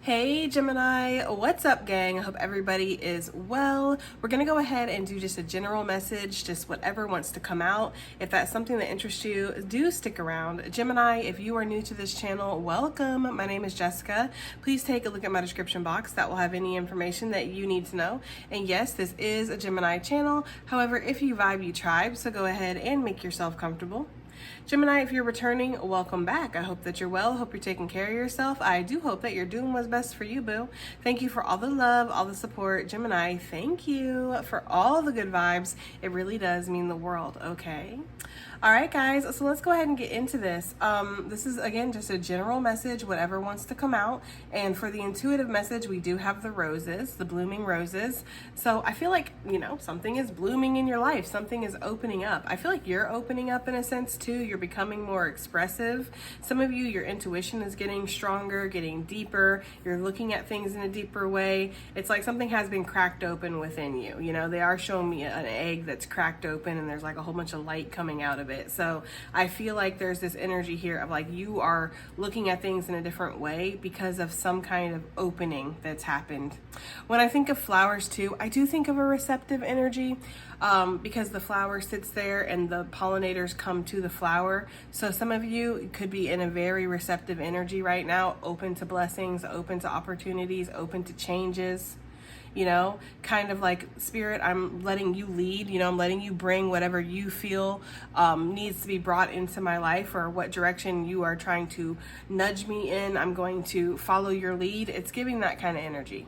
Hey Gemini, what's up gang? I hope everybody is well. We're gonna go ahead and do just a general message, just whatever wants to come out. If that's something that interests you, do stick around. Gemini, if you are new to this channel, welcome. My name is Jessica. Please take a look at my description box. That will have any information that you need to know. And yes, this is a Gemini channel. However, if you vibe, you tribe, so go ahead and make yourself comfortable. Gemini, if you're returning, welcome back. I hope that you're well. Hope you're taking care of yourself. I do hope that you're doing what's best for you, boo. Thank you for all the love, all the support. Gemini, thank you for all the good vibes. It really does mean the world, okay? All right, guys, so let's go ahead and get into this. This is, again, just a general message, whatever wants to come out. And for the intuitive message, we do have the roses, the blooming roses. So I feel like, something is blooming in your life. Something is opening up. I feel like you're opening up in a sense, too. You're becoming more expressive. Some of you, your intuition is getting stronger, getting deeper. You're looking at things in a deeper way. It's like something has been cracked open within you. They are showing me an egg that's cracked open and there's like a whole bunch of light coming out of it. So I feel like there's this energy here of like you are looking at things in a different way because of some kind of opening that's happened. When I think of flowers too, I do think of a receptive energy because the flower sits there and the pollinators come to the flower. So some of you could be in a very receptive energy right now, open to blessings, open to opportunities, open to changes. Kind of like spirit, I'm letting you lead, I'm letting you bring whatever you feel needs to be brought into my life or what direction you are trying to nudge me in. I'm going to follow your lead. It's giving that kind of energy.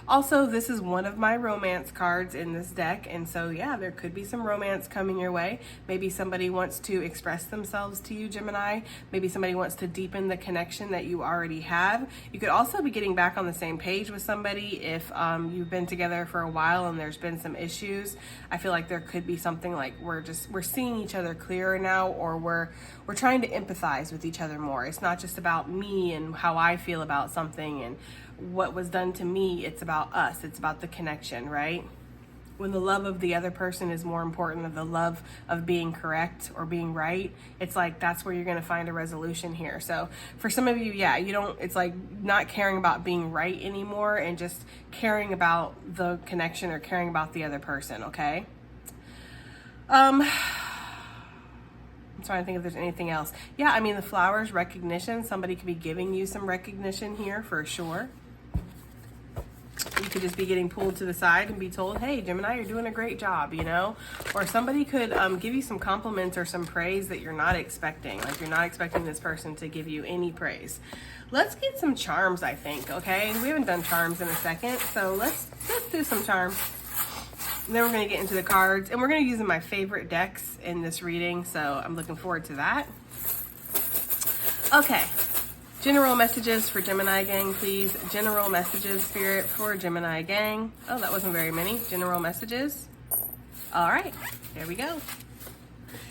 Also, this is one of my romance cards in this deck, and so yeah, there could be some romance coming your way. Maybe somebody wants to express themselves to you, Gemini. Maybe somebody wants to deepen the connection that you already have. You could also be getting back on the same page with somebody if you've been together for a while and there's been some issues. I feel like there could be something like we're seeing each other clearer now, or we're trying to empathize with each other more. It's not just about me and how I feel about something and what was done to me. It's about us. It's about the connection, right? When the love of the other person is more important than the love of being correct or being right, it's like that's where you're going to find a resolution here. So for some of you, it's like not caring about being right anymore and just caring about the connection or caring about the other person, okay? I'm trying to think if there's anything else. Yeah, the flowers, recognition. Somebody could be giving you some recognition here for sure. You could just be getting pulled to the side and be told, hey, Gemini, you're doing a great job, Or somebody could give you some compliments or some praise that you're not expecting. Like you're not expecting this person to give you any praise. Let's get some charms, I think, okay? We haven't done charms in a second, so let's do some charms. And then we're going to get into the cards, and we're going to use my favorite decks in this reading, so I'm looking forward to that. Okay. General messages for Gemini gang, please. General messages, Spirit, for Gemini gang. Oh, that wasn't very many. General messages. All right, there we go.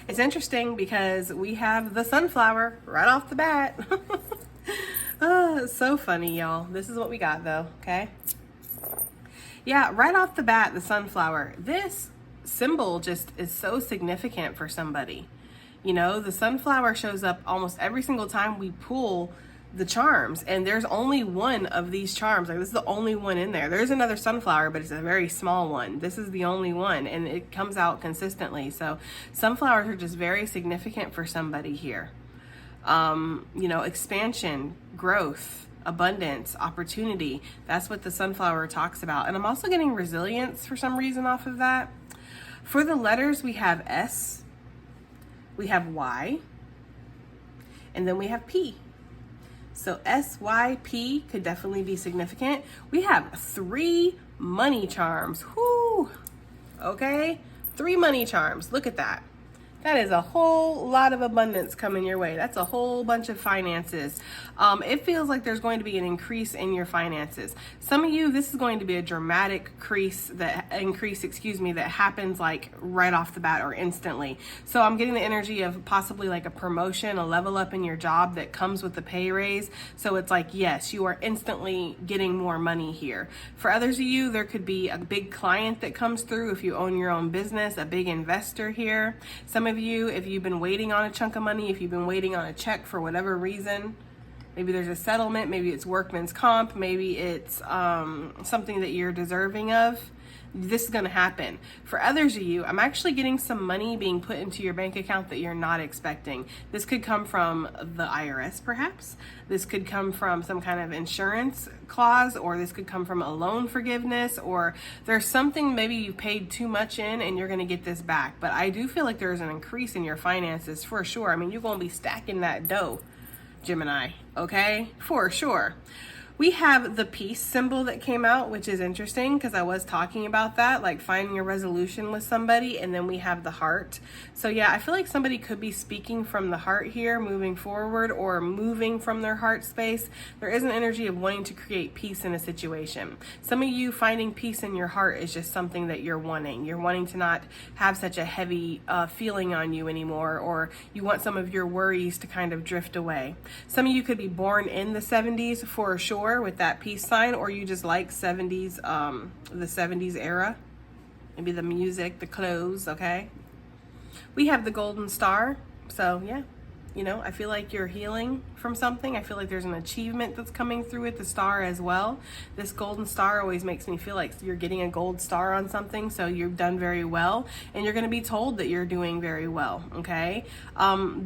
It's interesting because we have the sunflower right off the bat. Oh, it's so funny, y'all. This is what we got, though, okay? Yeah, right off the bat, the sunflower. This symbol just is so significant for somebody. The sunflower shows up almost every single time we pull the charms, and there's only one of these charms. Like this is the only one in there. There's another sunflower, but it's a very small one. This is the only one, and it comes out consistently. So sunflowers are just very significant for somebody here. Expansion, growth, abundance, opportunity. That's what the sunflower talks about. And I'm also getting resilience for some reason off of that. For the letters, we have S, we have Y, and then we have P. So S-Y-P could definitely be significant. We have 3 money charms. Whoo! Okay? 3 money charms. Look at that. That is a whole lot of abundance coming your way. That's a whole bunch of finances. It feels like there's going to be an increase in your finances. Some of you, this is going to be a dramatic increase that happens like right off the bat or instantly. So I'm getting the energy of possibly like a promotion, a level up in your job that comes with the pay raise. So it's like, yes, you are instantly getting more money here. For others of you, there could be a big client that comes through if you own your own business, a big investor here. Some of you, if you've been waiting on a chunk of money, if you've been waiting on a check for whatever reason, Maybe there's a settlement, maybe it's workman's comp, maybe it's something that you're deserving of. This is going to happen. For others of you, I'm actually getting some money being put into your bank account that you're not expecting. This could come from the IRS, perhaps. This could come from some kind of insurance clause, or this could come from a loan forgiveness, or there's something maybe you paid too much in and you're going to get this back. But I do feel like there's an increase in your finances for sure. I mean, you're going to be stacking that dough, Gemini, okay? For sure. We have the peace symbol that came out, which is interesting because I was talking about that, like finding a resolution with somebody. And then we have the heart. So yeah, I feel like somebody could be speaking from the heart here, moving forward or moving from their heart space. There is an energy of wanting to create peace in a situation. Some of you finding peace in your heart is just something that you're wanting. You're wanting to not have such a heavy feeling on you anymore, or you want some of your worries to kind of drift away. Some of you could be born in the 70s for sure, with that peace sign, or you just like 70s, the 70s era, maybe the music, the clothes. Okay, we have the golden star. So yeah, you know, I feel like you're healing from something. I feel like there's an achievement that's coming through with the star as well. This golden star always makes me feel like you're getting a gold star on something, so you've done very well, and you're going to be told that you're doing very well. Okay,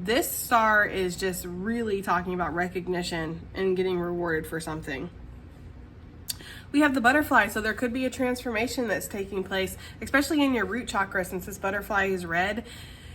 this star is just really talking about recognition and getting rewarded for something. We have the butterfly, so there could be a transformation that's taking place, especially in your root chakra. Since this butterfly is red,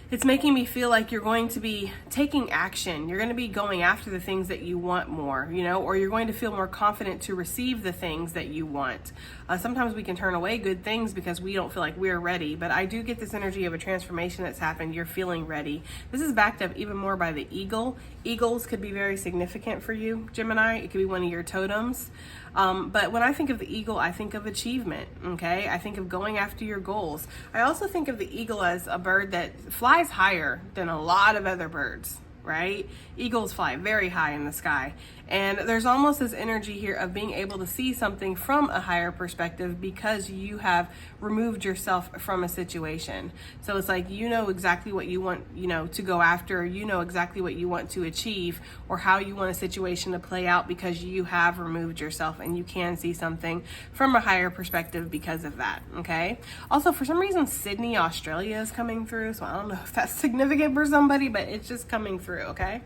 it's making me feel like you're going to be taking action. You're going to be going after the things that you want more, you know, or you're going to feel more confident to receive the things that you want. Sometimes we can turn away good things because we don't feel like we're ready, but I do get this energy of a transformation that's happened. You're feeling ready. This is backed up even more by the eagle. Eagles could be very significant for you, Gemini. It could be one of your totems. But when I think of the eagle, I think of achievement, okay? I think of going after your goals. I also think of the eagle as a bird that flies higher than a lot of other birds, right? Eagles fly very high in the sky. And there's almost this energy here of being able to see something from a higher perspective because you have removed yourself from a situation. So it's like, you know exactly what you want, you know, to go after, you know exactly what you want to achieve or how you want a situation to play out because you have removed yourself and you can see something from a higher perspective because of that, okay? Also, for some reason, Sydney, Australia is coming through. So I don't know if that's significant for somebody, but it's just coming through, okay?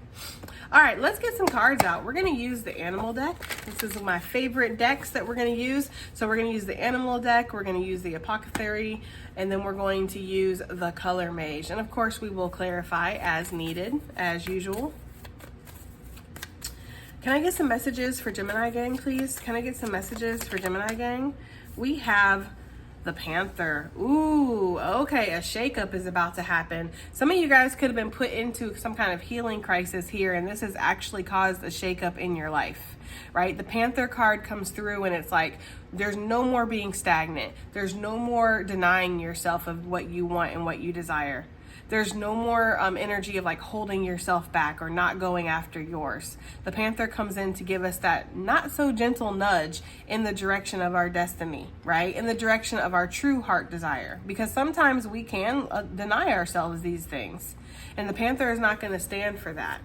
All right, let's get some cards out. We're going to use the animal deck. This is my favorite decks that we're going to use. So we're going to use the animal deck, we're going to use the apothecary, and then we're going to use the color mage. And of course, we will clarify as needed, as usual. Can I get some messages for Gemini gang, please? Can I get some messages for Gemini gang? We have the Panther. Ooh, okay, a shakeup is about to happen. Some of you guys could have been put into some kind of healing crisis here, and this has actually caused a shakeup in your life, right? The Panther card comes through and it's like, there's no more being stagnant. There's no more denying yourself of what you want and what you desire. There's no more energy of like holding yourself back or not going after yours. The Panther comes in to give us that not so gentle nudge in the direction of our destiny, right? In the direction of our true heart desire. Because sometimes we can deny ourselves these things. And the Panther is not going to stand for that.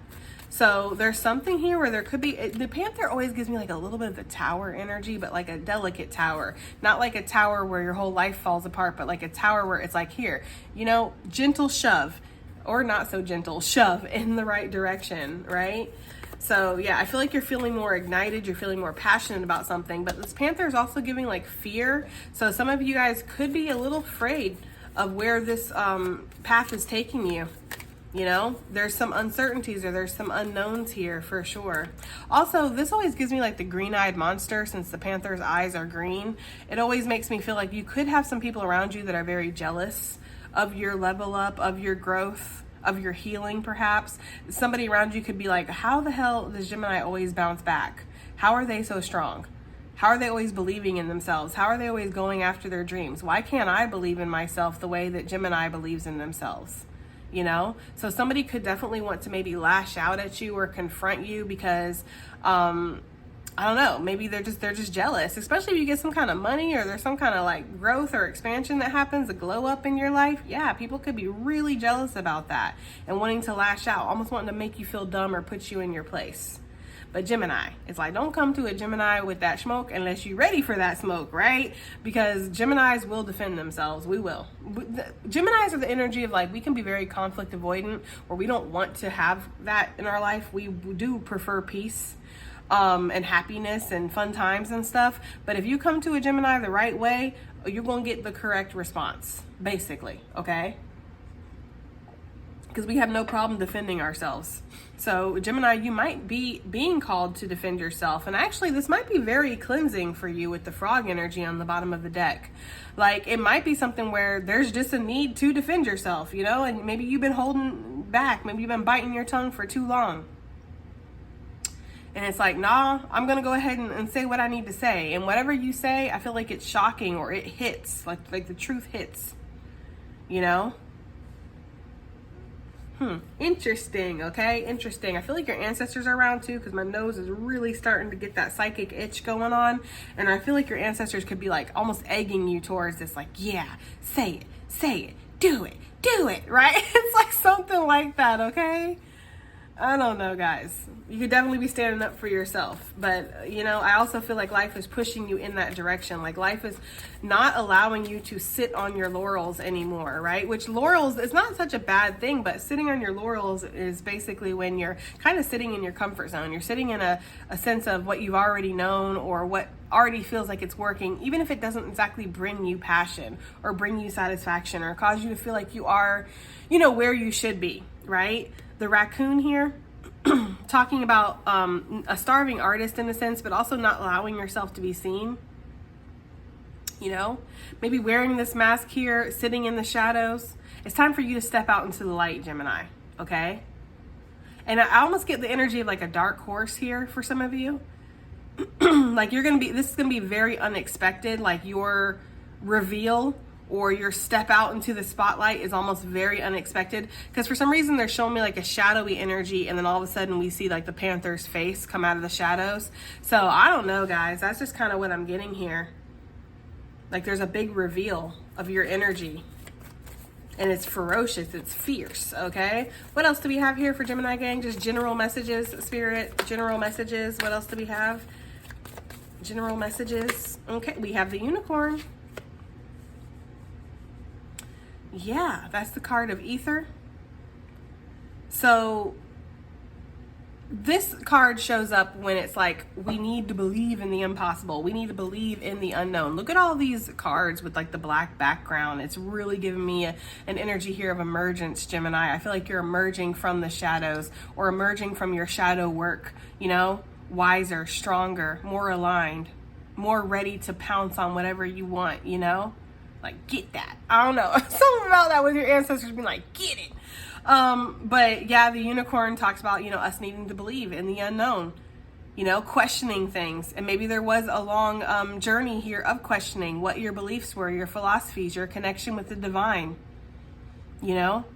So there's something here where there could be, the Panther always gives me like a little bit of the tower energy, but like a delicate tower, not like a tower where your whole life falls apart, but like a tower where it's like here, you know, gentle shove or not so gentle shove in the right direction, right? So yeah, I feel like you're feeling more ignited, you're feeling more passionate about something, but this Panther is also giving like fear. So some of you guys could be a little afraid of where this path is taking you. You know, there's some uncertainties or there's some unknowns here for sure. Also, this always gives me like the green-eyed monster since the Panther's eyes are green. It always makes me feel like you could have some people around you that are very jealous of your level up, of your growth, of your healing perhaps. Somebody around you could be like, how the hell does Gemini always bounce back? How are they so strong? How are they always believing in themselves? How are they always going after their dreams? Why can't I believe in myself the way that Gemini believes in themselves? You know, so somebody could definitely want to maybe lash out at you or confront you because, I don't know, maybe they're just jealous, especially if you get some kind of money or there's some kind of like growth or expansion that happens, a glow up in your life. Yeah, people could be really jealous about that and wanting to lash out, almost wanting to make you feel dumb or put you in your place. But Gemini, it's like, don't come to a Gemini with that smoke unless you're ready for that smoke, right? Because Geminis will defend themselves. We will. Geminis are the energy of like, we can be very conflict avoidant, or we don't want to have that in our life. We do prefer peace and happiness and fun times and stuff. But if you come to a Gemini the right way, you're going to get the correct response, basically, okay? Because we have no problem defending ourselves. So Gemini, you might be being called to defend yourself. And actually, this might be very cleansing for you with the frog energy on the bottom of the deck. Like, it might be something where there's just a need to defend yourself, you know, and maybe you've been holding back. Maybe you've been biting your tongue for too long. And it's like, nah, I'm going to go ahead and say what I need to say. And whatever you say, I feel like it's shocking, or it hits, like the truth hits, you know? Interesting, okay? Interesting. I feel like your ancestors are around too, because my nose is really starting to get that psychic itch going on. And I feel like your ancestors could be like almost egging you towards this, like, yeah, say it, do it, right? It's like something like that, okay? I don't know, guys. You could definitely be standing up for yourself. But, you know, I also feel like life is pushing you in that direction. Like, life is not allowing you to sit on your laurels anymore, right? Which laurels is not such a bad thing, but sitting on your laurels is basically when you're kind of sitting in your comfort zone. You're sitting in a sense of what you've already known, or what already feels like it's working, even if it doesn't exactly bring you passion or bring you satisfaction or cause you to feel like you are, you know, where you should be, right? The raccoon here, talking about a starving artist in a sense, but also not allowing yourself to be seen. You know, maybe wearing this mask here, sitting in the shadows. It's time for you to step out into the light, Gemini, okay? And I almost get the energy of like a dark horse here for some of you. Like, this is going to be very unexpected. Like, your reveal or your step out into the spotlight is almost very unexpected, because for some reason they're showing me like a shadowy energy, and then all of a sudden we see like the panther's face come out of the shadows. So I don't know, guys, that's just kind of what I'm getting here. Like, there's a big reveal of your energy, and it's ferocious, it's fierce, okay? What else do we have here for Gemini gang? Just general messages, Spirit, general messages. What else do we have? General messages. Okay, we have the unicorn. Yeah, that's the card of ether. So this card shows up when it's like, we need to believe in the impossible. We need to believe in the unknown. Look at all these cards with like the black background. It's really giving me an energy here of emergence, Gemini. I feel like you're emerging from the shadows, or emerging from your shadow work, you know, wiser, stronger, more aligned, more ready to pounce on whatever you want, you know? Like, get that. I don't know. Something about that with your ancestors being like, get it. But yeah, the unicorn talks about, you know, us needing to believe in the unknown, you know, questioning things. And maybe there was a long journey here of questioning what your beliefs were, your philosophies, your connection with the divine, you know,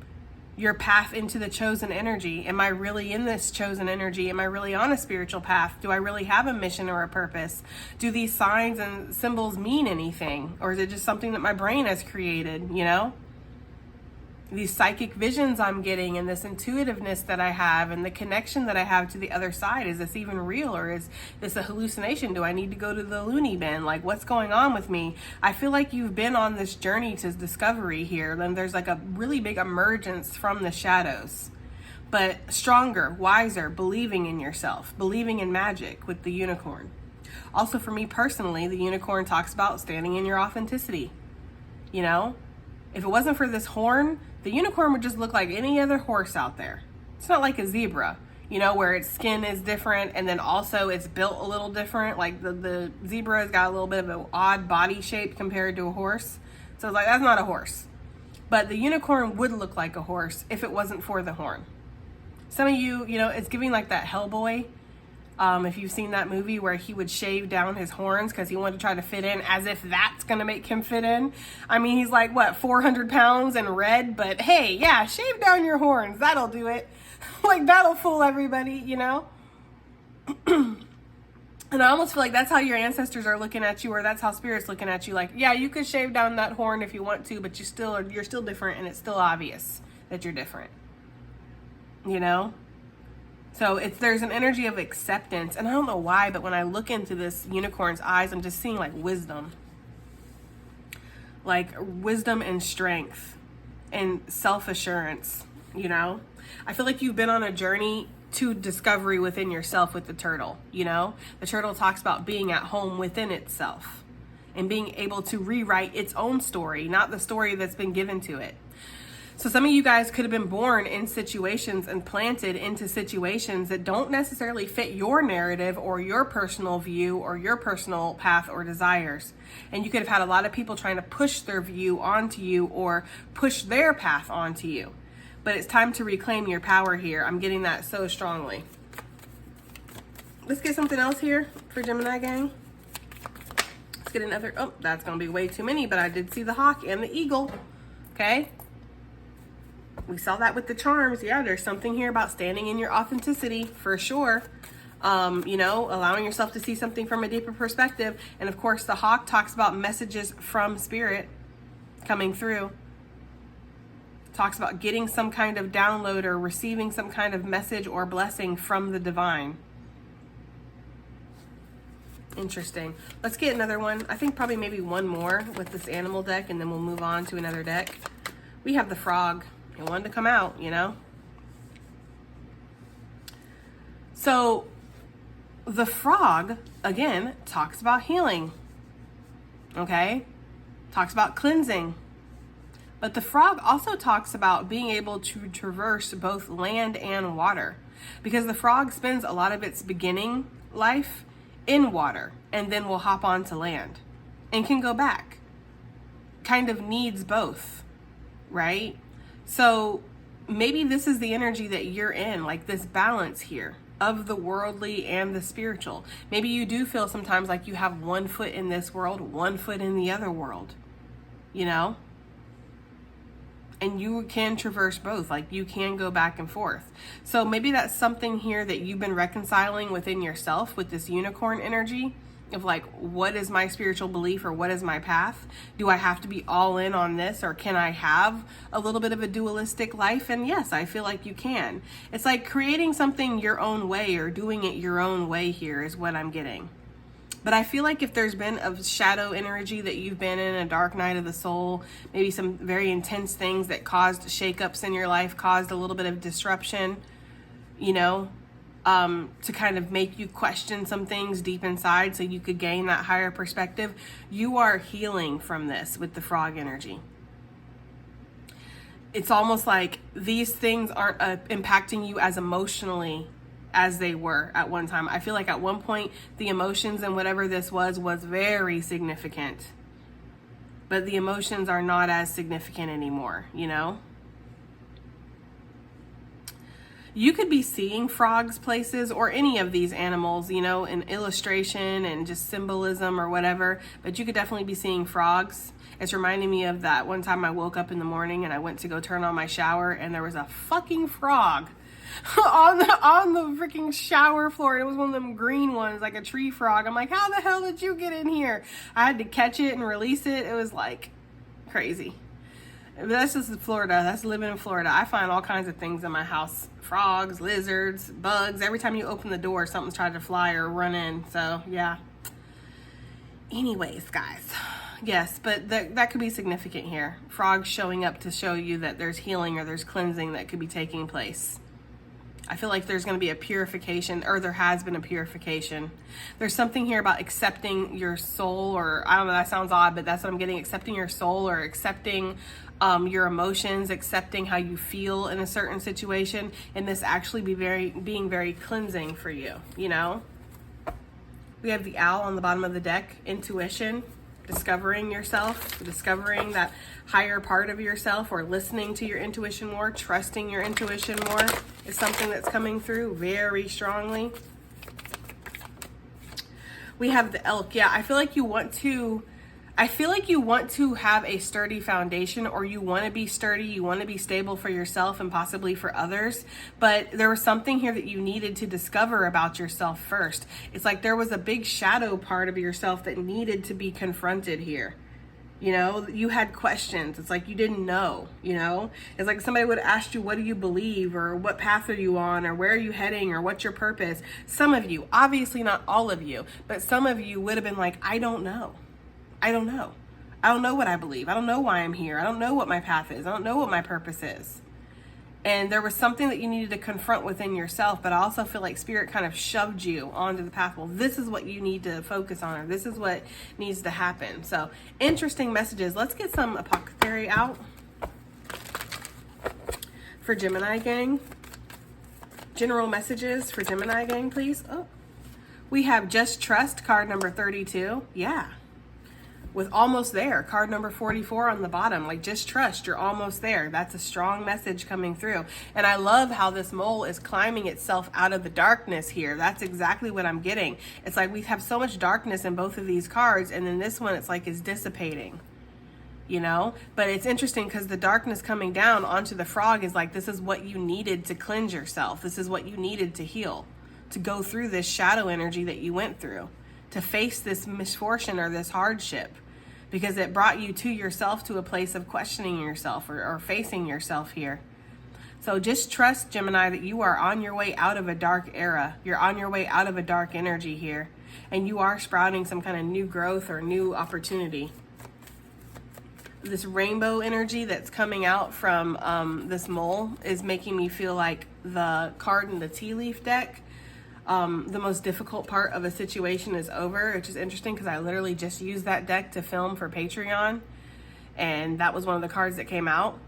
your path into the chosen energy. Am I really in this chosen energy? Am I really on a spiritual path? Do I really have a mission or a purpose? Do these signs and symbols mean anything? Or is it just something that my brain has created, you know? These psychic visions I'm getting, and this intuitiveness that I have, and the connection that I have to the other side. Is this even real, or is this a hallucination? Do I need to go to the loony bin? Like, what's going on with me? I feel like you've been on this journey to discovery here. Then there's like a really big emergence from the shadows, but stronger, wiser, believing in yourself, believing in magic with the unicorn. Also, for me personally, the unicorn talks about standing in your authenticity. You know, if it wasn't for this horn, the unicorn would just look like any other horse out there. It's not like a zebra, you know, where its skin is different, and then also it's built a little different. Like the zebra has got a little bit of an odd body shape compared to a horse. So it's like, that's not a horse. But the unicorn would look like a horse if it wasn't for the horn. Some of you, you know, it's giving like that Hellboy. If you've seen that movie where he would shave down his horns because he wanted to try to fit in, as if that's going to make him fit in. I mean, he's like, what, 400 pounds and red? But hey, yeah, shave down your horns. That'll do it. Like, that'll fool everybody, you know? And I almost feel like that's how your ancestors are looking at you, or that's how Spirit's looking at you. Like, yeah, you could shave down that horn if you want to, but you're still different, and it's still obvious that you're different. You know? So there's an energy of acceptance. And I don't know why, but when I look into this unicorn's eyes, I'm just seeing like wisdom. Like wisdom and strength and self-assurance, you know? I feel like you've been on a journey to discovery within yourself with the turtle, you know? The turtle talks about being at home within itself and being able to rewrite its own story, not the story that's been given to it. So some of you guys could have been born in situations and planted into situations that don't necessarily fit your narrative or your personal view or your personal path or desires. And you could have had a lot of people trying to push their view onto you or push their path onto you. But it's time to reclaim your power here. I'm getting that so strongly. Let's get something else here for Gemini gang. Let's get another. Oh, that's going to be way too many, but I did see the hawk and the eagle. Okay. We saw that with the charms. Yeah, there's something here about standing in your authenticity for sure. You know, allowing yourself to see something from a deeper perspective. And of course, the hawk talks about messages from spirit coming through. Talks about getting some kind of download or receiving some kind of message or blessing from the divine. Interesting. Let's get another one. I think probably maybe one more with this animal deck, and then we'll move on to another deck. We have the frog. It wanted to come out, you know? So the frog, again, talks about healing. Okay? Talks about cleansing. But the frog also talks about being able to traverse both land and water, because the frog spends a lot of its beginning life in water and then will hop onto land and can go back. Kind of needs both, right? So maybe this is the energy that you're in, like this balance here of the worldly and the spiritual. Maybe you do feel sometimes like you have one foot in this world, one foot in the other world, you know? And you can traverse both, like you can go back and forth. So maybe that's something here that you've been reconciling within yourself with this unicorn energy of like, what is my spiritual belief or what is my path? Do I have to be all in on this, or can I have a little bit of a dualistic life? And yes, I feel like you can. It's like creating something your own way or doing it your own way here is what I'm getting. But I feel like if there's been a shadow energy that you've been in, a dark night of the soul, maybe some very intense things that caused shakeups in your life, caused a little bit of disruption, you know, to kind of make you question some things deep inside so you could gain that higher perspective, you are healing from this with the frog energy. It's almost like these things aren't impacting you as emotionally as they were at one time. I feel like at one point, the emotions and whatever this was very significant. But the emotions are not as significant anymore, you know? You could be seeing frogs places or any of these animals, you know, in illustration and just symbolism or whatever, but you could definitely be seeing frogs. It's reminding me of that one time I woke up in the morning and I went to go turn on my shower and there was a fucking frog on the freaking shower floor. It was one of them green ones, like a tree frog. I'm like, how the hell did you get in here? I had to catch it and release it. It was like crazy. But that's just Florida. That's living in Florida. I find all kinds of things in my house. Frogs, lizards, bugs. Every time you open the door, something's tried to fly or run in. So, yeah. Anyways, guys. Yes, but that could be significant here. Frogs showing up to show you that there's healing or there's cleansing that could be taking place. I feel like there's going to be a purification, or there has been a purification. There's something here about accepting your soul, or I don't know, that sounds odd, but that's what I'm getting. Accepting your soul, or accepting your emotions, accepting how you feel in a certain situation, and this actually being very cleansing for you, you know? We have the owl on the bottom of the deck, intuition, discovering yourself, discovering that higher part of yourself, or listening to your intuition more, trusting your intuition more is something that's coming through very strongly. We have the elk. Yeah, I feel like you want to have a sturdy foundation, or you want to be sturdy, you want to be stable for yourself and possibly for others. But there was something here that you needed to discover about yourself first. It's like there was a big shadow part of yourself that needed to be confronted here. You know, you had questions. It's like you didn't know, you know? It's like somebody would ask you, what do you believe? Or what path are you on? Or where are you heading? Or what's your purpose? Some of you, obviously not all of you, but some of you would have been like, I don't know. I don't know. I don't know what I believe. I don't know why I'm here. I don't know what my path is. I don't know what my purpose is. And there was something that you needed to confront within yourself, but I also feel like Spirit kind of shoved you onto the path. Well, this is what you need to focus on, or this is what needs to happen. So, interesting messages. Let's get some apothecary out for Gemini gang. General messages for Gemini gang, please. Oh, we have Just Trust, card number 32. Yeah. With almost there, card number 44 on the bottom, like just trust, you're almost there. That's a strong message coming through. And I love how this mole is climbing itself out of the darkness here. That's exactly what I'm getting. It's like we have so much darkness in both of these cards, and then this one, it's like is dissipating, you know? But it's interesting because the darkness coming down onto the frog is like, this is what you needed to cleanse yourself. This is what you needed to heal, to go through this shadow energy that you went through, to face this misfortune or this hardship, because it brought you to yourself, to a place of questioning yourself or facing yourself here. So just trust, Gemini, that you are on your way out of a dark era. You're on your way out of a dark energy here, and you are sprouting some kind of new growth or new opportunity. This rainbow energy that's coming out from this mole is making me feel like the card in the tea leaf deck. The most difficult part of a situation is over, which is interesting because I literally just used that deck to film for Patreon, and that was one of the cards that came out.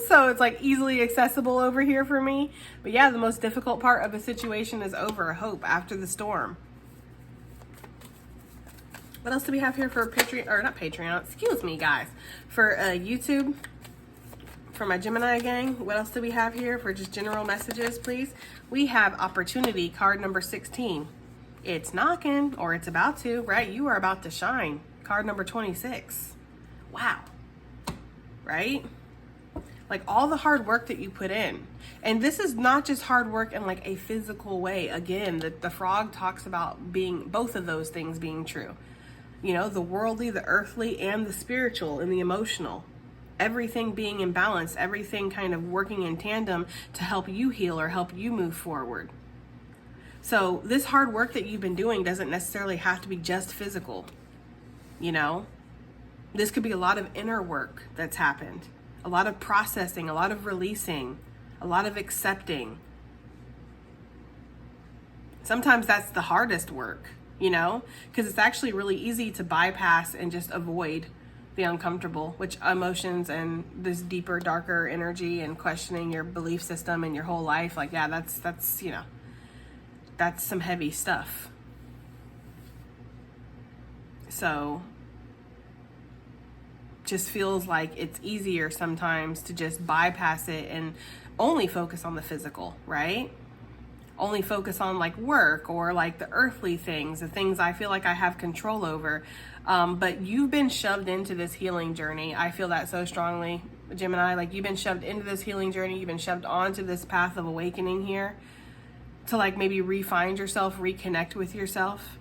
So it's like easily accessible over here for me. But yeah, the most difficult part of a situation is over. Hope after the storm. What else do we have here for Patreon, or not Patreon, excuse me guys, for YouTube? For my Gemini gang, what else do we have here for just general messages, please? We have Opportunity, card number 16. It's knocking, or it's about to, right? You are about to shine. Card number 26. Wow. Right? Like all the hard work that you put in. And this is not just hard work in like a physical way. Again, the frog talks about being, both of those things being true. You know, the worldly, the earthly, and the spiritual and the emotional. Everything being in balance, everything kind of working in tandem to help you heal or help you move forward. So this hard work that you've been doing doesn't necessarily have to be just physical, you know? This could be a lot of inner work that's happened, a lot of processing, a lot of releasing, a lot of accepting. Sometimes that's the hardest work, you know? Because it's actually really easy to bypass and just avoid the uncomfortable, which emotions and this deeper, darker energy and questioning your belief system and your whole life, like, yeah, that's you know, that's some heavy stuff. So just feels like it's easier sometimes to just bypass it and only focus on the physical, right? Only focus on like work or like the earthly things, the things I feel like I have control over. But you've been shoved into this healing journey. I feel that so strongly, Gemini. Like you've been shoved into this healing journey. You've been shoved onto this path of awakening here to like maybe re-find yourself, reconnect with yourself.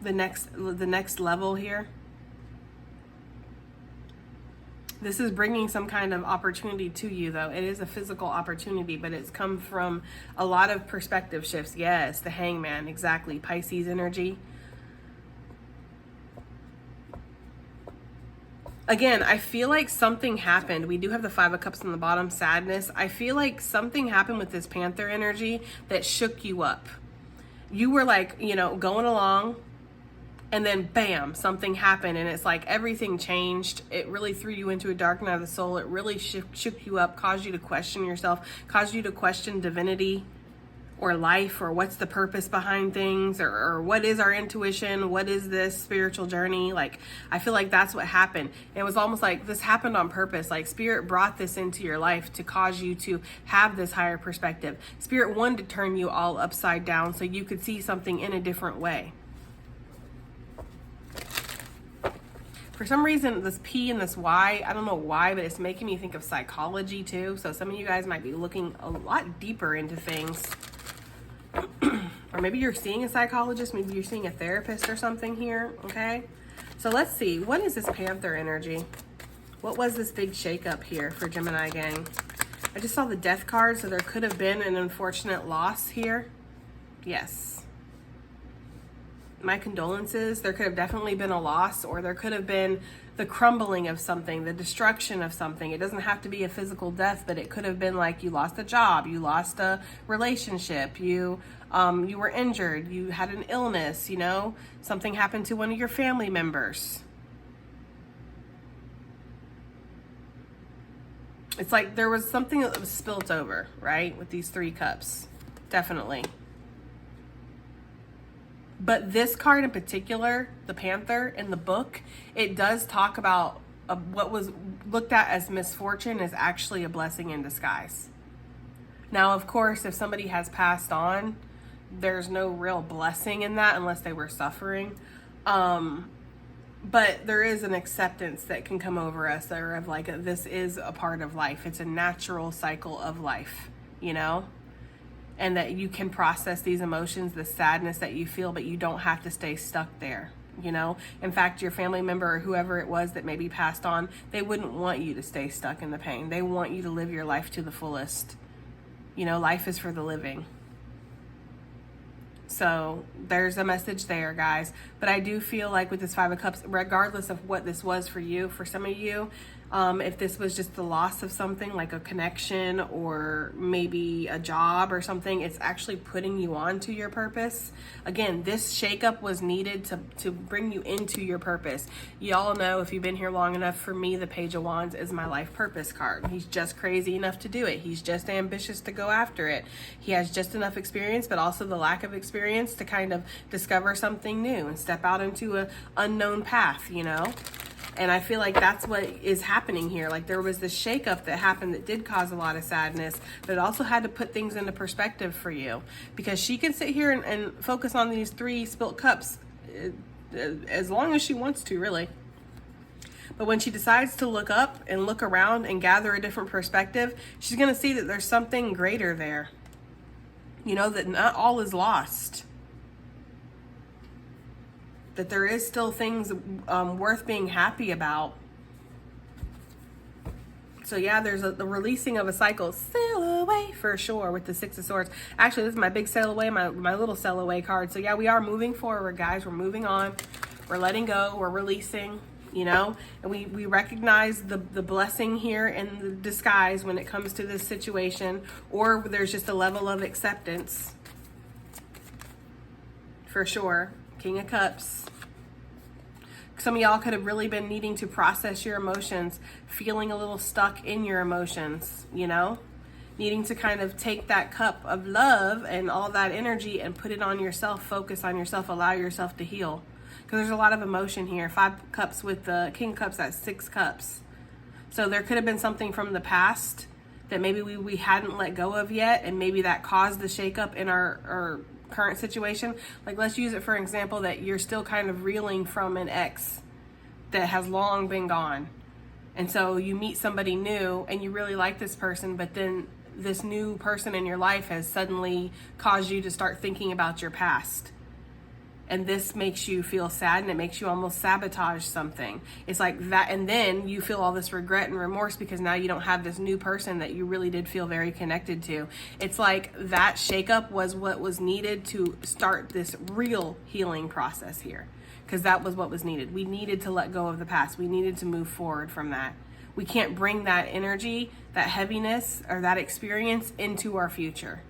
the next level here. This is bringing some kind of opportunity to you, though. It is a physical opportunity, but it's come from a lot of perspective shifts. Yes, the Hangman, exactly. Pisces energy. Again, I feel like something happened. We do have the Five of Cups on the bottom, sadness. I feel like something happened with this Panther energy that shook you up. You were like, you know, going along, and then bam, something happened, and it's like everything changed. It really threw you into a dark night of the soul. It really shook you up, caused you to question yourself, caused you to question divinity or life, or what's the purpose behind things, or what is our intuition, what is this spiritual journey. Like, I feel like that's what happened. It was almost like this happened on purpose. Like Spirit brought this into your life to cause you to have this higher perspective. Spirit wanted to turn you all upside down so you could see something in a different way. For some reason, this P and this Y, I don't know why, but it's making me think of psychology too. So some of you guys might be looking a lot deeper into things. Or maybe you're seeing a psychologist, maybe you're seeing a therapist or something here, okay? So let's see, what is this Panther energy? What was this big shakeup here for Gemini gang? I just saw the Death card, so there could have been an unfortunate loss here. Yes. My condolences. There could have definitely been a loss, or there could have been the crumbling of something, the destruction of something. It doesn't have to be a physical death, but it could have been like you lost a job, you lost a relationship, you were injured, you had an illness, you know, something happened to one of your family members. It's like there was something that was spilt over, right? With these 3 cups, definitely. But this card in particular, the Panther in the book, it does talk about what was looked at as misfortune is actually a blessing in disguise. Now, of course, if somebody has passed on, there's no real blessing in that unless they were suffering. But there is an acceptance that can come over us, or of like, this is a part of life. It's a natural cycle of life, you know? And that you can process these emotions, the sadness that you feel, but you don't have to stay stuck there, you know? In fact, your family member or whoever it was that maybe passed on, they wouldn't want you to stay stuck in the pain. They want you to live your life to the fullest. You know, life is for the living. So there's a message there, guys. But I do feel like with this 5 of Cups, regardless of what this was for you, for some of you, if this was just the loss of something like a connection or maybe a job or something, it's actually putting you on to your purpose. Again, this shakeup was needed to bring you into your purpose. Y'all know, if you've been here long enough, for me, the Page of Wands is my life purpose card. He's just crazy enough to do it. He's just ambitious to go after it. He has just enough experience, but also the lack of experience to kind of discover something new and step out into an unknown path, you know? And I feel like that's what is happening here. Like there was this shakeup that happened that did cause a lot of sadness, but it also had to put things into perspective for you, because she can sit here and focus on these 3 spilt cups as long as she wants to, really. But when she decides to look up and look around and gather a different perspective, she's going to see that there's something greater there. You know, that not all is lost. That there is still things worth being happy about. So yeah, there's the releasing of a cycle. Sail away for sure with the 6 of Swords. Actually, this is my big sail away, my little sail away card. So yeah, we are moving forward, guys. We're moving on. We're letting go. We're releasing, you know. And we recognize the blessing here in the disguise when it comes to this situation. Or there's just a level of acceptance. For sure. King of Cups. Some of y'all could have really been needing to process your emotions, feeling a little stuck in your emotions, you know? Needing to kind of take that cup of love and all that energy and put it on yourself, focus on yourself, allow yourself to heal. Because there's a lot of emotion here. 5 cups with the King of Cups, that's 6 cups. So there could have been something from the past that maybe we hadn't let go of yet, and maybe that caused the shakeup in our current situation. Like, let's use it for example that you're still kind of reeling from an ex that has long been gone, and so you meet somebody new and you really like this person, but then this new person in your life has suddenly caused you to start thinking about your past, and this makes you feel sad and it makes you almost sabotage something. It's like that, and then you feel all this regret and remorse because now you don't have this new person that you really did feel very connected to. It's like that shakeup was what was needed to start this real healing process here, because that was what was needed. We needed to let go of the past. We needed to move forward from that. We can't bring that energy, that heaviness, or that experience into our future.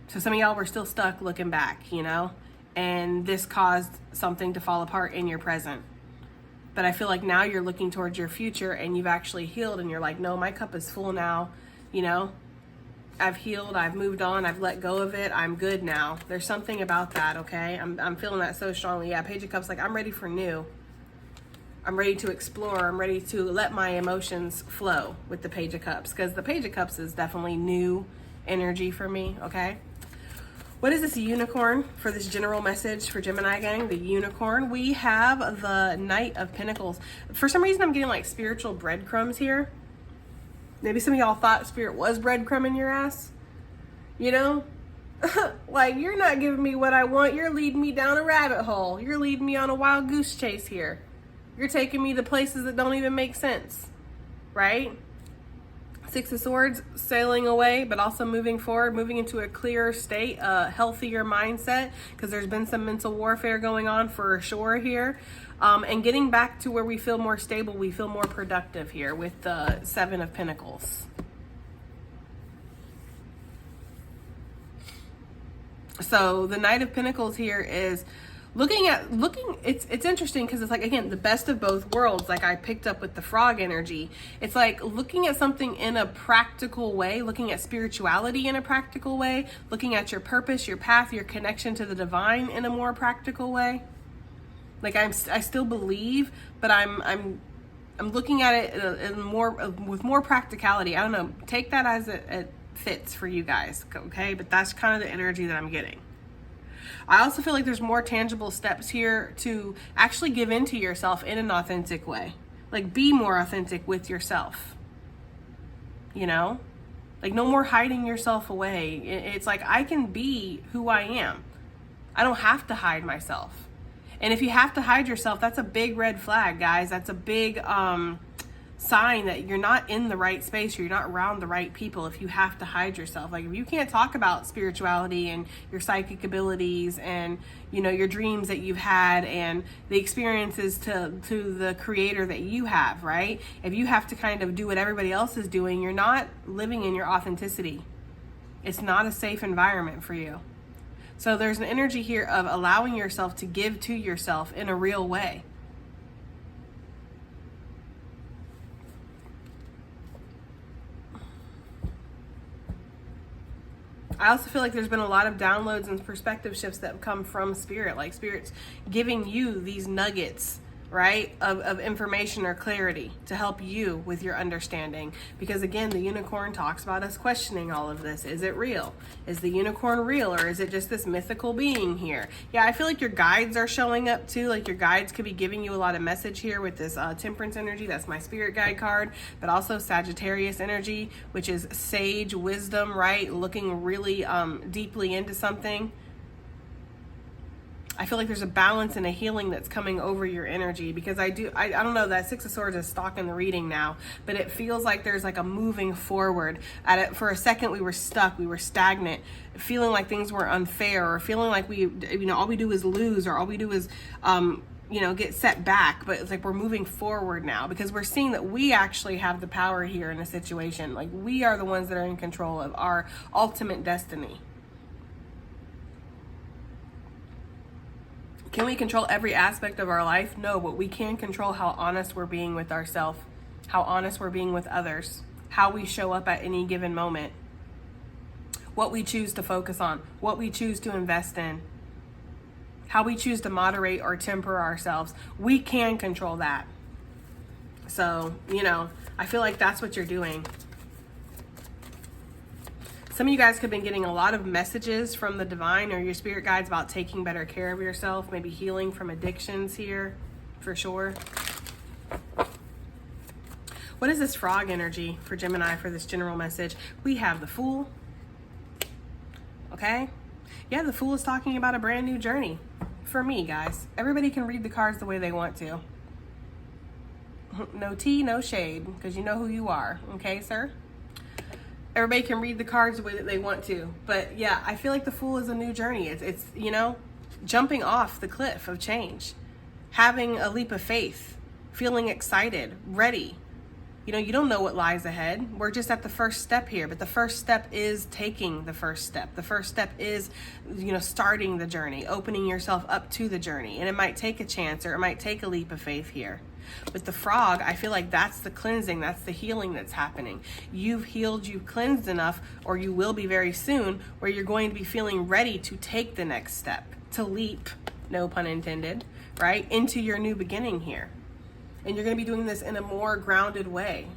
So some of y'all were still stuck looking back, you know? And this caused something to fall apart in your present. But I feel like now you're looking towards your future and you've actually healed, and you're like, no, my cup is full now, you know? I've healed, I've moved on, I've let go of it, I'm good now. There's something about that, okay? I'm feeling that so strongly. Yeah, Page of Cups, like I'm ready for new. I'm ready to explore, I'm ready to let my emotions flow with the Page of Cups, because the Page of Cups is definitely new energy for me, okay? What is this unicorn for this general message for Gemini gang? The unicorn. We have the Knight of Pentacles. For some reason, I'm getting like spiritual breadcrumbs here. Maybe some of y'all thought Spirit was breadcrumbing your ass, you know? Like, you're not giving me what I want. You're leading me down a rabbit hole. You're leading me on a wild goose chase here. You're taking me to places that don't even make sense, right? Six of Swords, sailing away, but also moving forward, moving into a clearer state, a healthier mindset, because there's been some mental warfare going on for sure here. And getting back to where we feel more stable, we feel more productive here with the Seven of Pentacles. So the Knight of Pentacles here is it's interesting because it's like, again, the best of both worlds. Like I picked up with the frog energy. It's like looking at something in a practical way, looking at spirituality in a practical way, looking at your purpose, your path, your connection to the divine in a more practical way. Like I still believe, but I'm looking at it with more practicality. I don't know. Take that as it fits for you guys, okay? But that's kind of the energy that I'm getting. I also feel like there's more tangible steps here to actually give into yourself in an authentic way. Like be more authentic with yourself. You know? Like no more hiding yourself away. It's like I can be who I am. I don't have to hide myself. And if you have to hide yourself, that's a big red flag, guys. That's a big sign that you're not in the right space, or you're not around the right people if you have to hide yourself. Like if you can't talk about spirituality and your psychic abilities and, you know, your dreams that you've had and the experiences to the creator that you have, right? If you have to kind of do what everybody else is doing, you're not living in your authenticity. It's not a safe environment for you. So there's an energy here of allowing yourself to give to yourself in a real way. I also feel like there's been a lot of downloads and perspective shifts that have come from Spirit, like Spirit's giving you these nuggets, right, of information or clarity to help you with your understanding. Because again, the unicorn talks about us questioning all of this. Is it real? Is the unicorn real, or is it just this mythical being here? Yeah, I feel like your guides are showing up too. Like your guides could be giving you a lot of message here with this Temperance energy. That's my Spirit guide card. But also Sagittarius energy, which is sage wisdom, right? Looking really deeply into something. I feel like there's a balance and a healing that's coming over your energy, because I don't know, that Six of Swords is stalking the reading now, but it feels like there's like a moving forward. For a second we were stuck, we were stagnant, feeling like things were unfair, or feeling like we, you know, all we do is lose, or all we do is you know, get set back. But it's like we're moving forward now, because we're seeing that we actually have the power here in a situation. Like we are the ones that are in control of our ultimate destiny. Can we control every aspect of our life? No, but we can control how honest we're being with ourselves, how honest we're being with others, how we show up at any given moment, what we choose to focus on, what we choose to invest in, how we choose to moderate or temper ourselves. We can control that. So, you know, I feel like that's what you're doing. Some of you guys could have been getting a lot of messages from the divine or your spirit guides about taking better care of yourself, maybe healing from addictions here, for sure. What is this frog energy for Gemini for this general message? We have the Fool. Okay? Yeah, the Fool is talking about a brand new journey for me, guys. Everybody can read the cards the way they want to. No tea, no shade, because you know who you are. Okay, sir? Everybody can read the cards the way that they want to. But yeah, I feel like the Fool is a new journey. It's you know, jumping off the cliff of change, having a leap of faith, feeling excited, ready. You know, you don't know what lies ahead. We're just at the first step here, but the first step is taking the first step. The first step is, you know, starting the journey, opening yourself up to the journey. And it might take a chance, or it might take a leap of faith here. With the frog, I feel like that's the cleansing, that's the healing that's happening. You've healed, you've cleansed enough, or you will be very soon, where you're going to be feeling ready to take the next step, to leap, no pun intended, right, into your new beginning here. And you're going to be doing this in a more grounded way.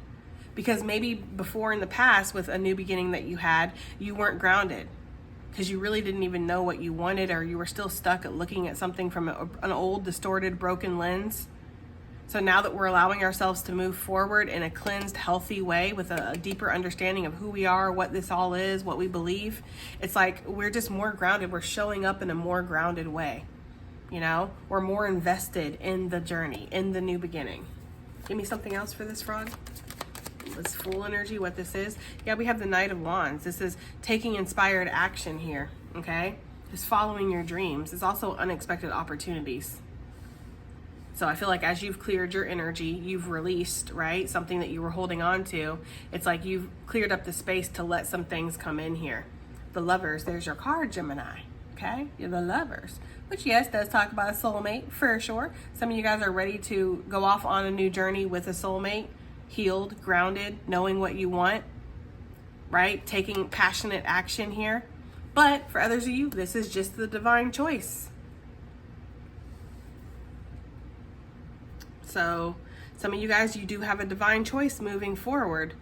Because maybe before in the past, with a new beginning that you had, you weren't grounded, because you really didn't even know what you wanted, or you were still stuck at looking at something from an old, distorted, broken lens. So now that we're allowing ourselves to move forward in a cleansed, healthy way with a deeper understanding of who we are, what this all is, what we believe, it's like we're just more grounded. We're showing up in a more grounded way. You know, we're more invested in the journey, in the new beginning. Give me something else for this frog. This Fool energy, what this is. Yeah, we have the Knight of Wands. This is taking inspired action here, okay? Just following your dreams. It's also unexpected opportunities. So I feel like as you've cleared your energy, you've released, right? Something that you were holding on to. It's like you've cleared up the space to let some things come in here. The Lovers, there's your card, Gemini, okay? You're the Lovers, which yes, does talk about a soulmate for sure. Some of you guys are ready to go off on a new journey with a soulmate, healed, grounded, knowing what you want, right? Taking passionate action here. But for others of you, this is just the divine choice. So some of you guys, you do have a divine choice moving forward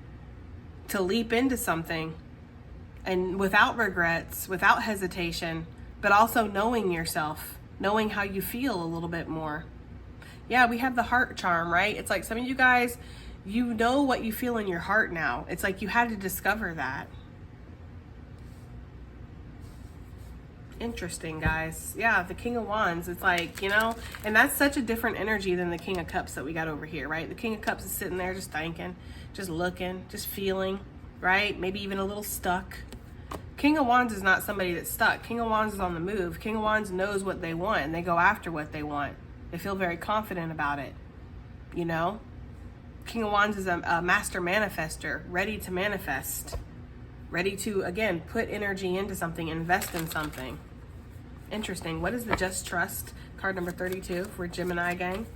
to leap into something and without regrets, without hesitation, but also knowing yourself, knowing how you feel a little bit more. Yeah, we have the heart charm, right? It's like some of you guys, you know what you feel in your heart now. It's like you had to discover that. Interesting, guys. Yeah, the King of Wands. It's like, you know, and that's such a different energy than the King of Cups that we got over here, right? The King of Cups is sitting there just thinking, just looking, just feeling, right? Maybe even a little stuck. King of Wands is not somebody that's stuck. King of Wands is on the move. King of Wands knows what they want and they go after what they want. They feel very confident about it, you know? King of Wands is a master manifester, ready to manifest, ready to, again, put energy into something, invest in something. Interesting. What is the Just Trust card number 32 for Gemini gang?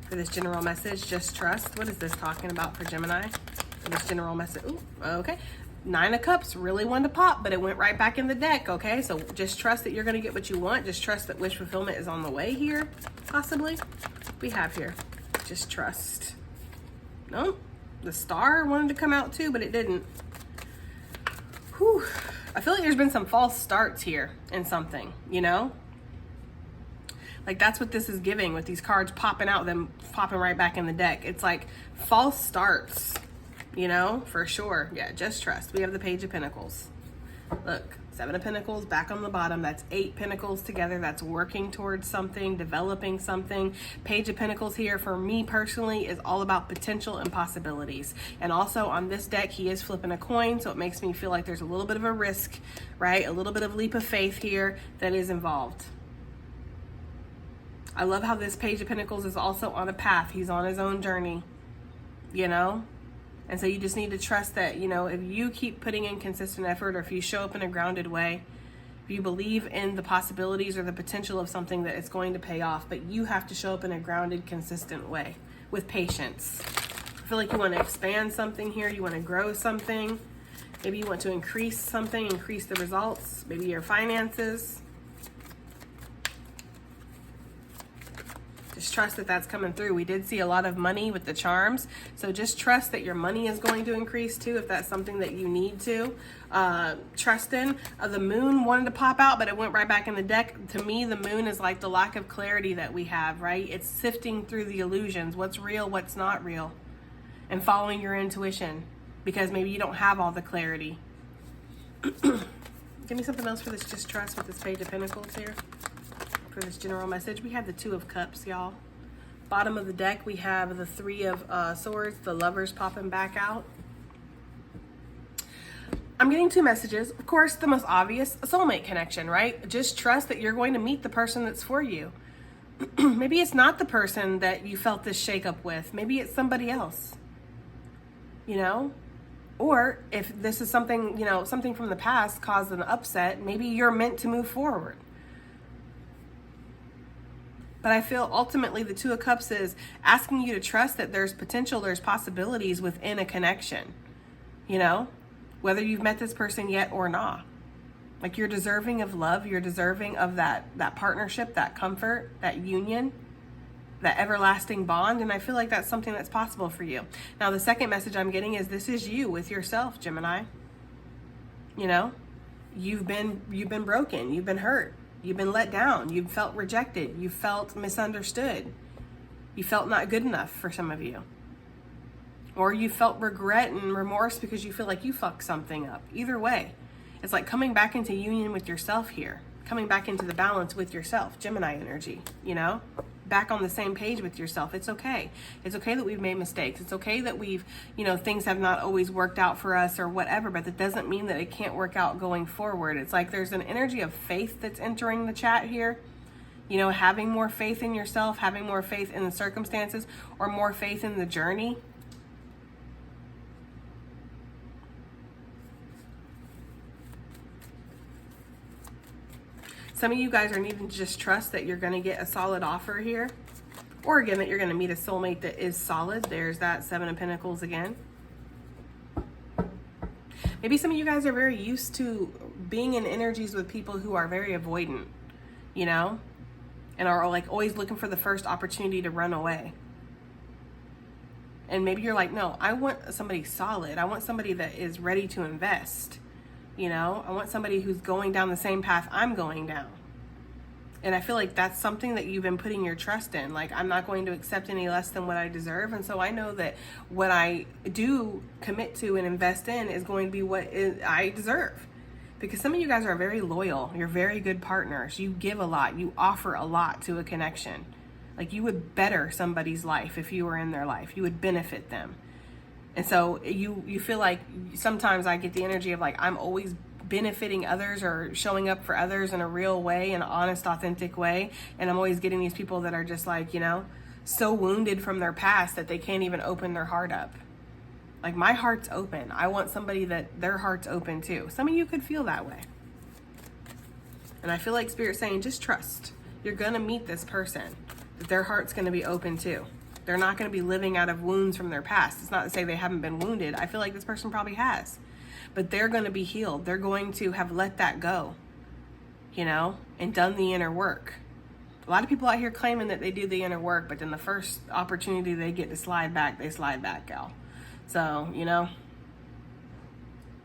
For this general message, Just Trust. What is this talking about for Gemini? For this general message. Ooh, okay. 9 of Cups really wanted to pop, but it went right back in the deck, okay? So just trust that you're going to get what you want. Just trust that wish fulfillment is on the way here, possibly. We have here, just trust. No, the Star wanted to come out too, but it didn't. Whew. I feel like there's been some false starts here in something, you know? Like that's what this is giving with these cards popping out, them popping right back in the deck. It's like false starts, you know, for sure. Yeah, just trust. We have the Page of Pentacles. Look, 7 of Pentacles back on the bottom. That's 8 Pentacles together. That's working towards something, developing something. Page of Pentacles here for me personally is all about potential and possibilities. And also on this deck, he is flipping a coin. So it makes me feel like there's a little bit of a risk, right? A little bit of leap of faith here that is involved. I love how this Page of Pentacles is also on a path. He's on his own journey, you know? And so you just need to trust that, you know, if you keep putting in consistent effort, or if you show up in a grounded way, if you believe in the possibilities or the potential of something, that it's going to pay off. But you have to show up in a grounded, consistent way with patience. I feel like you want to expand something here. You want to grow something. Maybe you want to increase something, increase the results. Maybe your finances. Just trust that that's coming through. We did see a lot of money with the charms. So just trust that your money is going to increase too, if that's something that you need to trust in. The Moon wanted to pop out, but it went right back in the deck. To me, the Moon is like the lack of clarity that we have, right? It's sifting through the illusions. What's real, what's not real. And following your intuition, because maybe you don't have all the clarity. Give me something else for this just trust with this Page of Pentacles here. For this general message, we have the 2 of Cups, y'all. Bottom of the deck, we have the 3 of Swords, the Lovers popping back out. I'm getting 2 messages. Of course, the most obvious, a soulmate connection, right? Just trust that you're going to meet the person that's for you. Maybe it's not the person that you felt this shakeup with. Maybe it's somebody else, you know? Or if this is something, you know, something from the past caused an upset, maybe you're meant to move forward. But I feel ultimately the 2 of Cups is asking you to trust that there's potential, there's possibilities within a connection, you know, whether you've met this person yet or not. Like you're deserving of love, you're deserving of that partnership, that comfort, that union, that everlasting bond. And I feel like that's something that's possible for you. Now, the second message I'm getting is this is you with yourself, Gemini. You know, you've been broken, you've been hurt. You've been let down. You've felt rejected. You felt misunderstood. You felt not good enough for some of you. Or you felt regret and remorse because you feel like you fucked something up. Either way, it's like coming back into union with yourself here. Coming back into the balance with yourself. Gemini energy, you know? Back on the same page with yourself. It's okay. It's okay that we've made mistakes. It's okay that we've, you know, things have not always worked out for us or whatever, but that doesn't mean that it can't work out going forward. It's like there's an energy of faith that's entering the chat here. You know, having more faith in yourself, having more faith in the circumstances, or more faith in the journey. Some of you guys are needing to just trust that you're going to get a solid offer here. Or again, that you're going to meet a soulmate that is solid. There's that Seven of Pentacles again. Maybe some of you guys are very used to being in energies with people who are very avoidant, you know? And are like always looking for the first opportunity to run away. And maybe you're like, no, I want somebody solid. I want somebody that is ready to invest. You know, I want somebody who's going down the same path I'm going down. And I feel like that's something that you've been putting your trust in. Like, I'm not going to accept any less than what I deserve. And so I know that what I do commit to and invest in is going to be what I deserve. Because some of you guys are very loyal. You're very good partners. You give a lot. You offer a lot to a connection. Like, you would better somebody's life if you were in their life. You would benefit them. And so you feel like sometimes I get the energy of like, I'm always benefiting others or showing up for others in a real way, in an honest, authentic way. And I'm always getting these people that are just like, you know, so wounded from their past that they can't even open their heart up. Like, my heart's open. I want somebody that their heart's open too. Some of you could feel that way. And I feel like Spirit's saying, just trust. You're going to meet this person that their heart's going to be open too. They're not going to be living out of wounds from their past. It's not to say they haven't been wounded. I feel like this person probably has. But they're going to be healed. They're going to have let that go, you know, and done the inner work. A lot of people out here claiming that they do the inner work, but then the first opportunity they get to slide back, they slide back, gal. So, you know,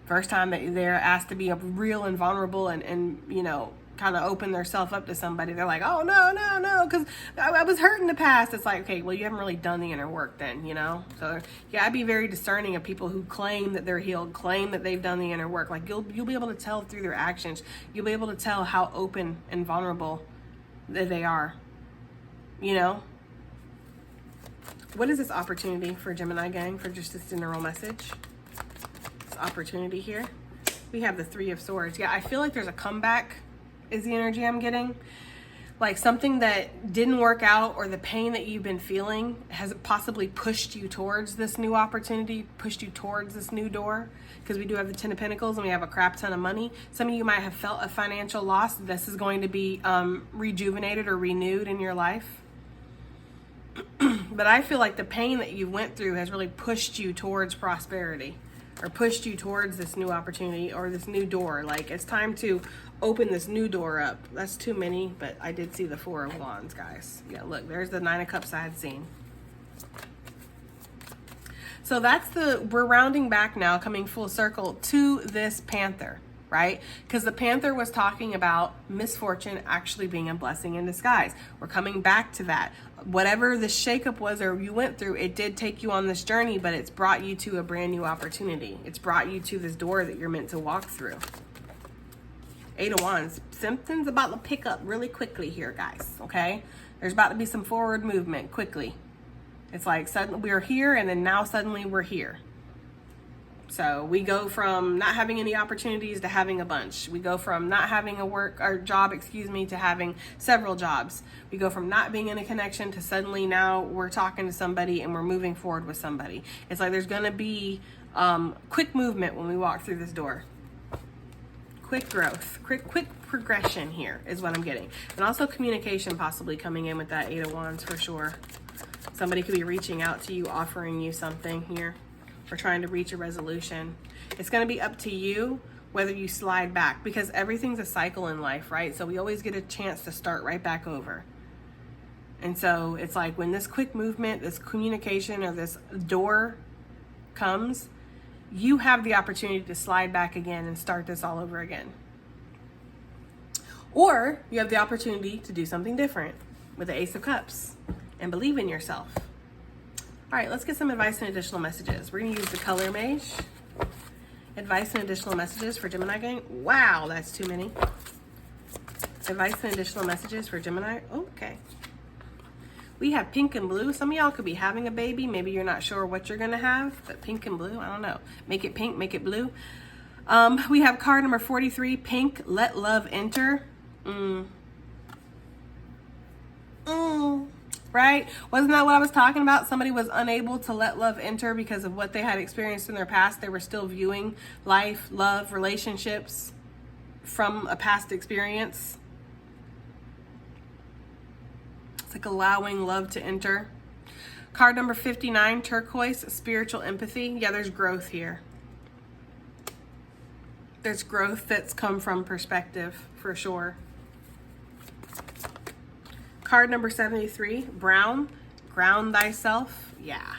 first time that they're asked to be real and vulnerable and you know, kind of open themselves up to somebody, they're like, oh, no, because I was hurt in the past. It's like, okay, well, you haven't really done the inner work then, you know? So, yeah, I'd be very discerning of people who claim that they're healed, claim that they've done the inner work. Like, you'll be able to tell through their actions. You'll be able to tell how open and vulnerable that they are, you know? What is this opportunity for Gemini gang, for just this general message? This opportunity here. We have the Three of Swords. Yeah, I feel like there's a comeback is the energy I'm getting. Like, something that didn't work out or the pain that you've been feeling has possibly pushed you towards this new opportunity, pushed you towards this new door. Because we do have the Ten of Pentacles and we have a crap ton of money. Some of you might have felt a financial loss. This is going to be rejuvenated or renewed in your life. But I feel like the pain that you went through has really pushed you towards prosperity, or pushed you towards this new opportunity or this new door. Like, it's time to open this new door up. That's too many, but I did see the Four of Wands, guys. Yeah, look, there's the Nine of Cups I had seen. So that's we're rounding back now, coming full circle to this Panther, right? Because the Panther was talking about misfortune actually being a blessing in disguise. We're coming back to that. Whatever the shakeup was or you went through, it did take you on this journey, but it's brought you to a brand new opportunity. It's brought you to this door that you're meant to walk through. Eight of Wands. Something's about to pick up really quickly here, guys, okay? There's about to be some forward movement quickly. It's like suddenly we're here, and then now suddenly we're here. So we go from not having any opportunities to having a bunch. We go from not having a job, to having several jobs. We go from not being in a connection to suddenly now we're talking to somebody and we're moving forward with somebody. It's like there's going to be quick movement when we walk through this door. Quick growth, quick progression here is what I'm getting. And also communication possibly coming in with that Eight of Wands for sure. Somebody could be reaching out to you, offering you something here. Or trying to reach a resolution. It's going to be up to you whether you slide back, because everything's a cycle in life, right? So we always get a chance to start right back over. And so it's like when this quick movement, this communication, or this door comes, you have the opportunity to slide back again and start this all over again. Or you have the opportunity to do something different with the Ace of Cups. and believe in yourself. All right, let's get some advice and additional messages. We're going to use the color mage. Advice and additional messages for Gemini gang. Wow, that's too many. Advice and additional messages for Gemini. Okay. We have pink and blue. Some of y'all could be having a baby. Maybe you're not sure what you're going to have, but pink and blue, I don't know. Make it pink, make it blue. We have card number 43, pink, let love enter. Right? Wasn't that what I was talking about? Somebody was unable to let love enter because of what they had experienced in their past. They were still viewing life, love, relationships from a past experience. It's like allowing love to enter. Card number 59, turquoise, spiritual empathy. Yeah, there's growth here. There's growth that's come from perspective, for sure. Card number 73, brown, ground thyself. Yeah.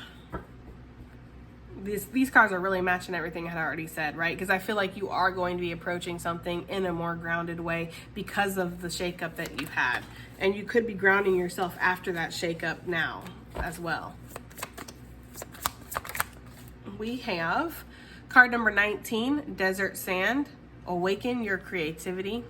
These cards are really matching everything I had already said, right? Because I feel like you are going to be approaching something in a more grounded way because of the shakeup that you've had. And you could be grounding yourself after that shakeup now as well. We have card number 19, desert sand, awaken your creativity.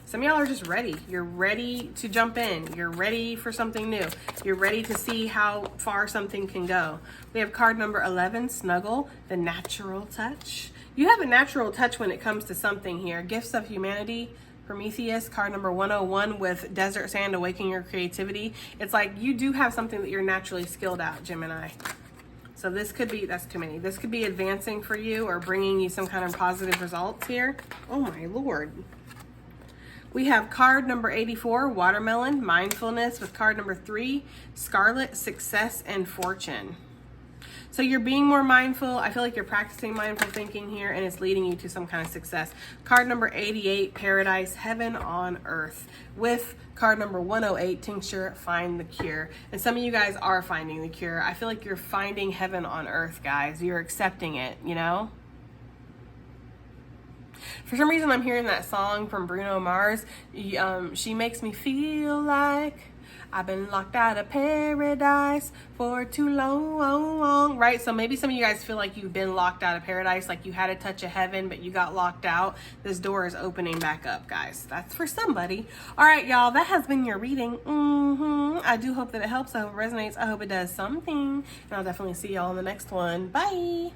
Some of y'all are just ready. You're ready to jump in. You're ready for something new. You're ready to see how far something can go. We have card number 11, snuggle, the natural touch. You have a natural touch when it comes to something here. Gifts of humanity, Prometheus, card number 101 with desert sand, awaken your creativity. It's like you do have something that you're naturally skilled at, Gemini. So this could be, that's too many. This could be advancing for you or bringing you some kind of positive results here. Oh my Lord. We have card number 84, watermelon, mindfulness, with card number 3, scarlet, success and fortune. So you're being more mindful. I feel like you're practicing mindful thinking here and it's leading you to some kind of success. Card number 88, paradise, heaven on earth, with card number 108, tincture, find the cure. And some of you guys are finding the cure. I feel like you're finding heaven on earth, guys. You're accepting it, you know? For some reason, I'm hearing that song from Bruno Mars. She makes me feel like I've been locked out of paradise for too long, right? So maybe some of you guys feel like you've been locked out of paradise, like you had a touch of heaven, but you got locked out. This door is opening back up, guys. That's for somebody. All right, y'all, that has been your reading. I do hope that it helps. I hope it resonates. I hope it does something. And I'll definitely see y'all in the next one. Bye.